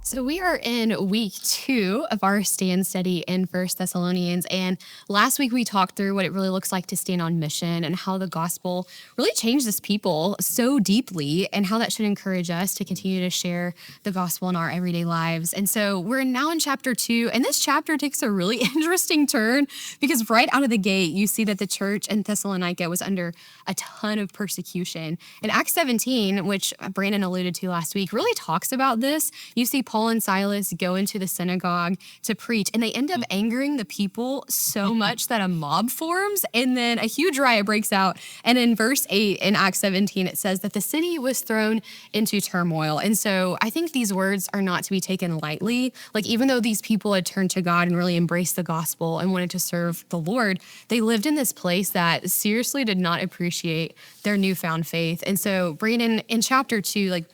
So we are in week 2 of our stand study in First Thessalonians, and last week we talked through what it really looks like to stand on mission and how the gospel really changes people so deeply, and how that should encourage us to continue to share the gospel in our everyday lives. And so we're now in chapter 2, and this chapter takes a really interesting turn because right out of the gate you see that the church in Thessalonica was under a ton of persecution. And Acts 17, which Brandon alluded to last week, really talks about this. You see Paul and Silas go into the synagogue to preach, and they end up angering the people so much that a mob forms, and then a huge riot breaks out. And in verse 8 in Acts 17, it says that the city was thrown into turmoil. And so I think these words are not to be taken lightly. Like, even though these people had turned to God and really embraced the gospel and wanted to serve the Lord, they lived in this place that seriously did not appreciate their newfound faith. And so, Brandon, in chapter 2,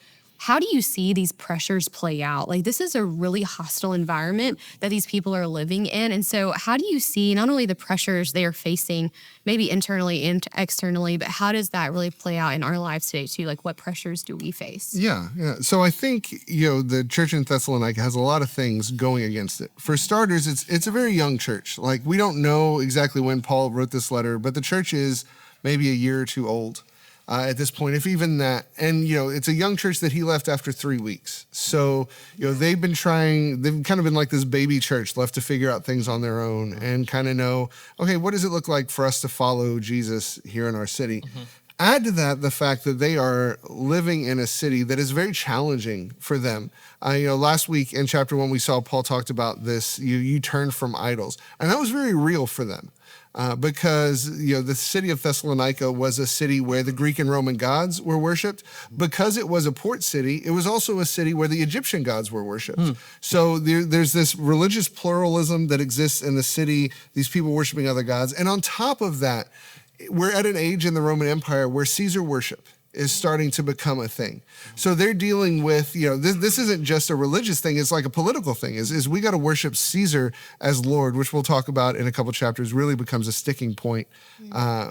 how do you see these pressures play out? Like, this is a really hostile environment that these people are living in. And so how do you see not only the pressures they are facing, maybe internally and externally, but how does that really play out in our lives today too? Like, what pressures do we face? Yeah. So I think, the church in Thessalonica has a lot of things going against it. For starters, it's a very young church. Like, we don't know exactly when Paul wrote this letter, but the church is maybe a year or two old. At this point, if even that. And, it's a young church that he left after 3 weeks. So, they've kind of been like this baby church left to figure out things on their own and kind of know, okay, what does it look like for us to follow Jesus here in our city? Mm-hmm. Add to that the fact that they are living in a city that is very challenging for them. Last week in chapter 1, we saw Paul talked about this, you turn from idols. And that was very real for them. Because, the city of Thessalonica was a city where the Greek and Roman gods were worshipped. Because it was a port city, it was also a city where the Egyptian gods were worshipped. So there's this religious pluralism that exists in the city, these people worshiping other gods. And on top of that, we're at an age in the Roman Empire where Caesar worship is starting to become a thing. So they're dealing with, this isn't just a religious thing, it's like a political thing, is we got to worship Caesar as Lord, which we'll talk about in a couple chapters, really becomes a sticking point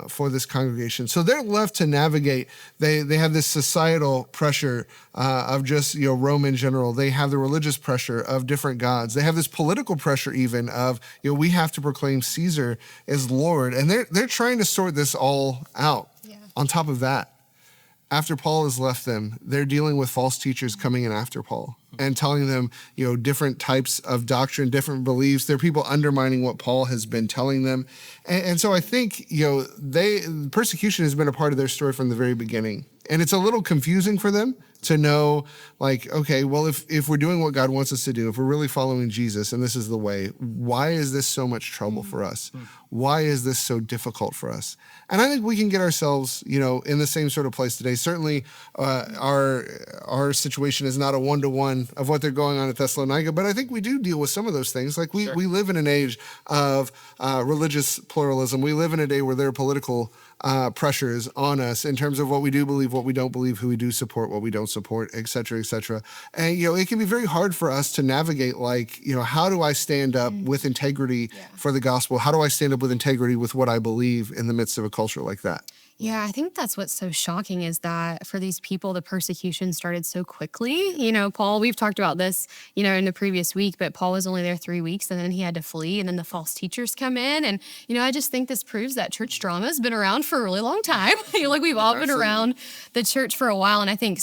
for this congregation. So they're left to navigate. They have this societal pressure of just, Rome in general. They have the religious pressure of different gods. They have this political pressure even of, we have to proclaim Caesar as Lord. And they're trying to sort this all out. Yeah. On top of that, after Paul has left them, they're dealing with false teachers coming in after Paul and telling them, different types of doctrine, different beliefs. There are people undermining what Paul has been telling them. And so I think, persecution has been a part of their story from the very beginning. And it's a little confusing for them to know, okay, well, if we're doing what God wants us to do, if we're really following Jesus and this is the way, why is this so much trouble for us? Why is this so difficult for us? And I think we can get ourselves, in the same sort of place today. Certainly, our situation is not a one-to-one of what they're going on at Thessalonica, but I think we do deal with some of those things. Like we live in an age of religious pluralism. We live in a day where there are political pressures on us in terms of what we do believe, what we don't believe, who we do support, what we don't support, et cetera, et cetera. And, it can be very hard for us to navigate, how do I stand up with integrity for the gospel? How do I stand up with integrity with what I believe in the midst of a culture like that? Yeah, I think that's what's so shocking is that for these people, the persecution started so quickly. Paul, we've talked about this, in the previous week, but Paul was only there 3 weeks and then he had to flee and then the false teachers come in. And, I just think this proves that church drama has been around for a really long time. We've all been around the church for a while. And I think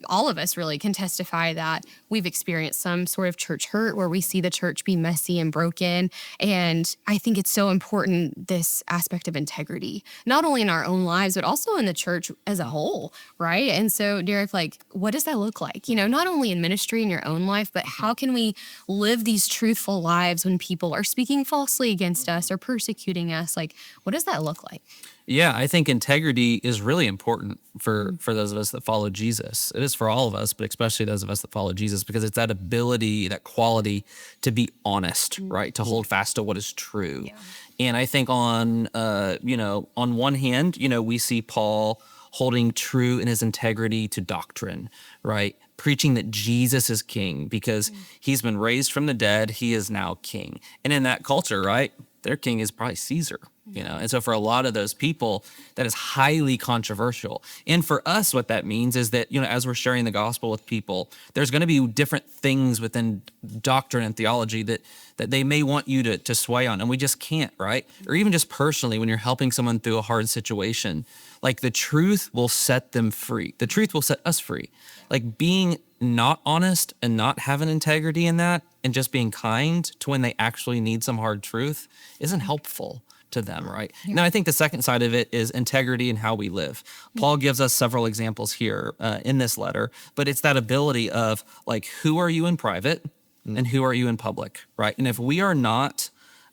all of us really can testify that we've experienced some sort of church hurt where we see the church be messy and broken. And I think it's so important, this aspect of integrity, not only in our own lives, but also in the church as a whole, right? And so, Derek, what does that look like? Not only in ministry in your own life, but how can we live these truthful lives when people are speaking falsely against us or persecuting us? What does that look like? Yeah, I think integrity is really important for those of us that follow Jesus. It is for all of us, but especially those of us that follow Jesus, because it's that ability, that quality to be honest, right? To hold fast to what is true. Yeah. And I think on one hand, we see Paul holding true in his integrity to doctrine, right? Preaching that Jesus is king because he's been raised from the dead. He is now king. And in that culture, right? their king is probably Caesar, And so for a lot of those people, that is highly controversial. And for us, what that means is that, as we're sharing the gospel with people, there's going to be different things within doctrine and theology that they may want you to sway on. And we just can't, right? Or even just personally, when you're helping someone through a hard situation, like the truth will set them free. The truth will set us free. Like being not honest and not having integrity in that and just being kind to when they actually need some hard truth isn't helpful to them, right? Yeah. Now, I think the second side of it is integrity in how we live. Paul gives us several examples here in this letter, but it's that ability of like, who are you in private and who are you in public, right? And if we are not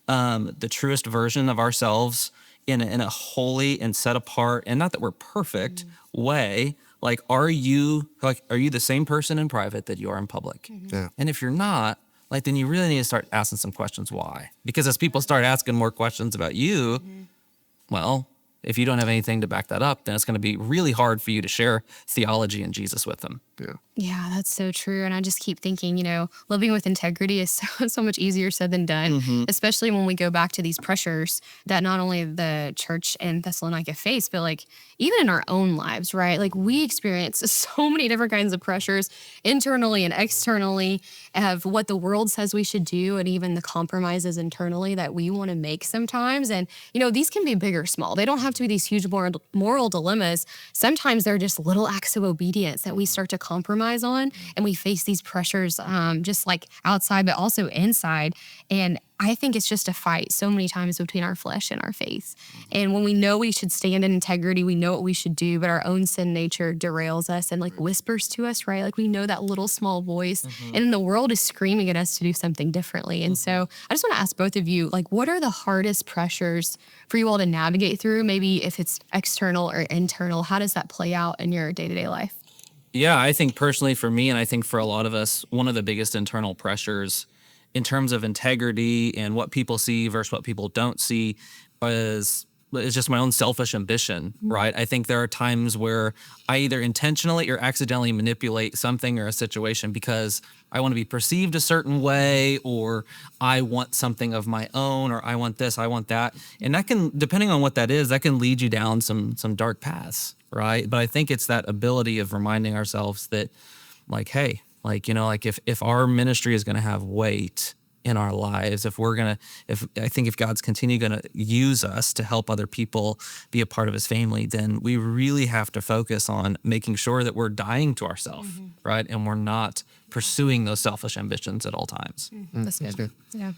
the truest version of ourselves in a holy and set apart, and not that we're perfect way, like, are you the same person in private that you are in public? Yeah. And if you're not, like, then you really need to start asking some questions why. Because as people start asking more questions about you, well, if you don't have anything to back that up, then it's going to be really hard for you to share theology and Jesus with them. Yeah. Yeah, that's so true. And I just keep thinking, living with integrity is so much easier said than done, especially when we go back to these pressures that not only the church in Thessalonica face, but like even in our own lives, right? Like we experience so many different kinds of pressures internally and externally of what the world says we should do, and even the compromises internally that we want to make sometimes. And, these can be big or small. They don't have to be these huge moral dilemmas. Sometimes they're just little acts of obedience that we start to compromise on, and we face these pressures just like outside but also inside. And I think it's just a fight so many times between our flesh and our faith. And when we know we should stand in integrity, we know what we should do, but our own sin nature derails us and like whispers to us, right? Like we know that little small voice, and then the world is screaming at us to do something differently. And so I just want to ask both of you, like, what are the hardest pressures for you all to navigate through? Maybe if it's external or internal, how does that play out in your day-to-day life? Yeah, I think personally for me, and I think for a lot of us, one of the biggest internal pressures in terms of integrity and what people see versus what people don't see is just my own selfish ambition, right? I think there are times where I either intentionally or accidentally manipulate something or a situation because I want to be perceived a certain way, or I want something of my own, or I want this, I want that. And that can, depending on what that is, that can lead you down some dark paths, right? But I think it's that ability of reminding ourselves that, like, hey, like, if our ministry is going to have weight in our lives, if God's continue going to use us to help other people be a part of his family, then we really have to focus on making sure that we're dying to ourselves, right? And we're not pursuing those selfish ambitions at all times. That's good. Yeah.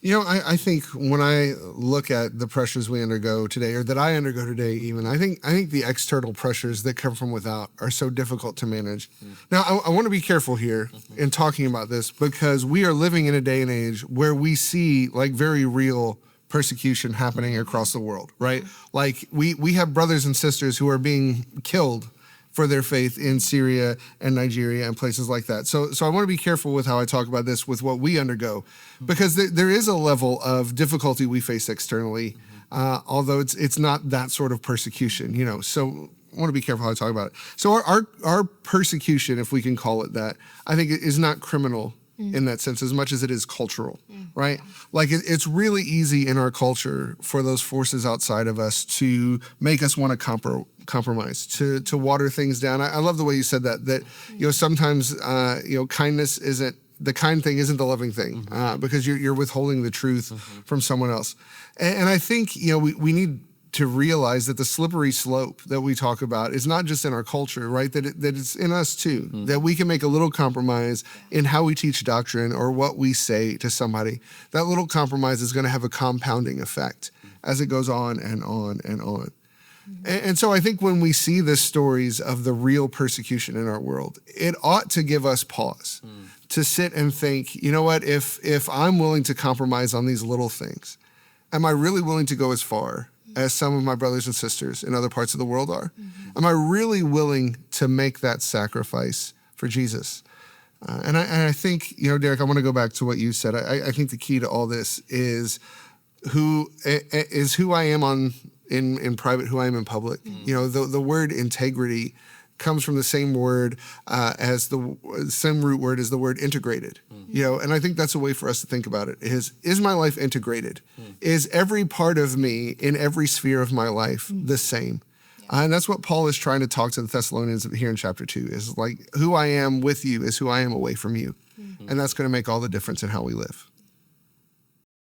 I think when I look at the pressures we undergo today, or that I undergo today even, I think the external pressures that come from without are so difficult to manage. Now, I want to be careful here in talking about this, because we are living in a day and age where we see like very real persecution happening across the world, right? Like we have brothers and sisters who are being killed for their faith in Syria and Nigeria and places like that. So I want to be careful with how I talk about this with what we undergo, because there is a level of difficulty we face externally, although it's not that sort of persecution, So I want to be careful how I talk about it. So our persecution, if we can call it that, I think is not criminal in that sense as much as it is cultural, right? Like it's really easy in our culture for those forces outside of us to make us want to compromise, to water things down. I love the way you said that sometimes kindness isn't the kind thing, isn't the loving thing, because you're withholding the truth from someone else. And I think we need to realize that the slippery slope that we talk about is not just in our culture, right? That it's in us too, that we can make a little compromise in how we teach doctrine or what we say to somebody. That little compromise is going to have a compounding effect as it goes on and on and on. And so I think when we see the stories of the real persecution in our world, it ought to give us pause to sit and think, you know what, if I'm willing to compromise on these little things, am I really willing to go as far as some of my brothers and sisters in other parts of the world are? Am I really willing to make that sacrifice for Jesus? And I think, Derek, I want to go back to what you said. I think the key to all this is who I am in private, who I am in public. The word integrity comes from the same word as the same root word as the word integrated. And I think that's a way for us to think about it is my life integrated? Is every part of me in every sphere of my life the same? And that's what Paul is trying to talk to the Thessalonians here in chapter 2 is like, who I am with you is who I am away from you. And that's going to make all the difference in how we live.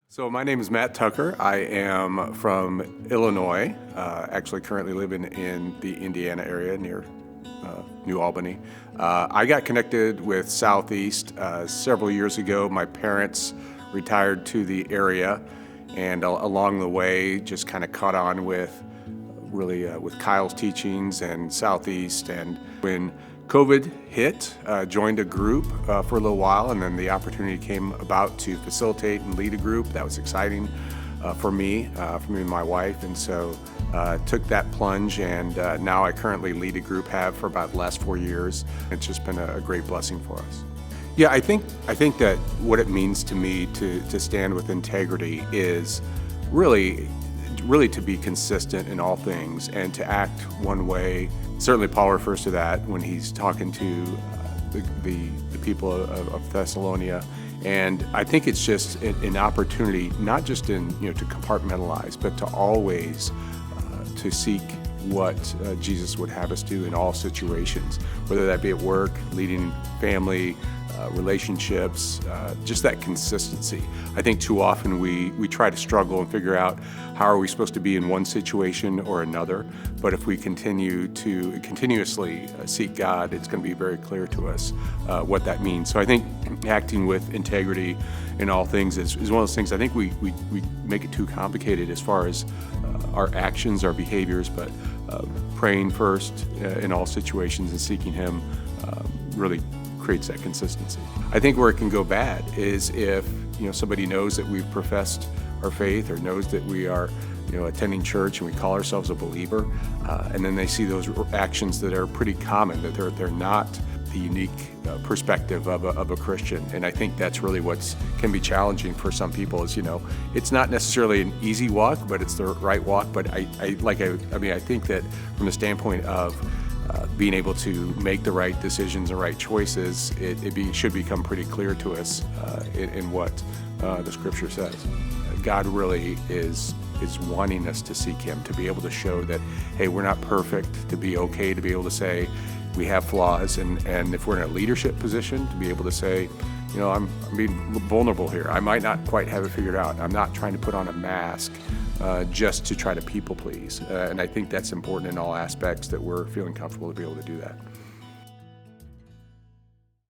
So my name is Matt Tucker. I am from Illinois, actually currently living in the Indiana area near New Albany. I got connected with Southeast several years ago. My parents retired to the area, and along the way just kind of caught on with with Kyle's teachings and Southeast. And when COVID hit, joined a group for a little while, and then the opportunity came about to facilitate and lead a group. That was exciting for me and my wife, and so took that plunge, and now I currently lead a group, have for about the last 4 years. It's just been a great blessing for us. Yeah, I think that what it means to me to stand with integrity is really to be consistent in all things and to act one way. Certainly Paul refers to that when he's talking to the people of Thessalonica. And I think it's just an opportunity, not just to compartmentalize, but to always to seek what Jesus would have us do in all situations, whether that be at work, leading family, relationships, just that consistency. I think too often we try to struggle and figure out how are we supposed to be in one situation or another, but if we continue to continuously seek God, it's going to be very clear to us what that means. So I think acting with integrity in all things is one of those things. I think we make it too complicated as far as our actions, our behaviors, but praying first in all situations and seeking Him really creates that consistency. I think where it can go bad is if somebody knows that we've professed our faith or knows that we are attending church and we call ourselves a believer, and then they see those actions that are pretty common, that they're not the unique perspective of a Christian. And I think that's really what can be challenging for some people is, it's not necessarily an easy walk, but it's the right walk. But I think that from the standpoint of being able to make the right decisions and right choices, it should become pretty clear to us in what the Scripture says. God really is wanting us to seek Him, to be able to show that, hey, we're not perfect, to be okay, to be able to say we have flaws, and if we're in a leadership position, to be able to say, I'm being vulnerable here. I might not quite have it figured out. I'm not trying to put on a mask just to try to people please. And I think that's important in all aspects, that we're feeling comfortable to be able to do that.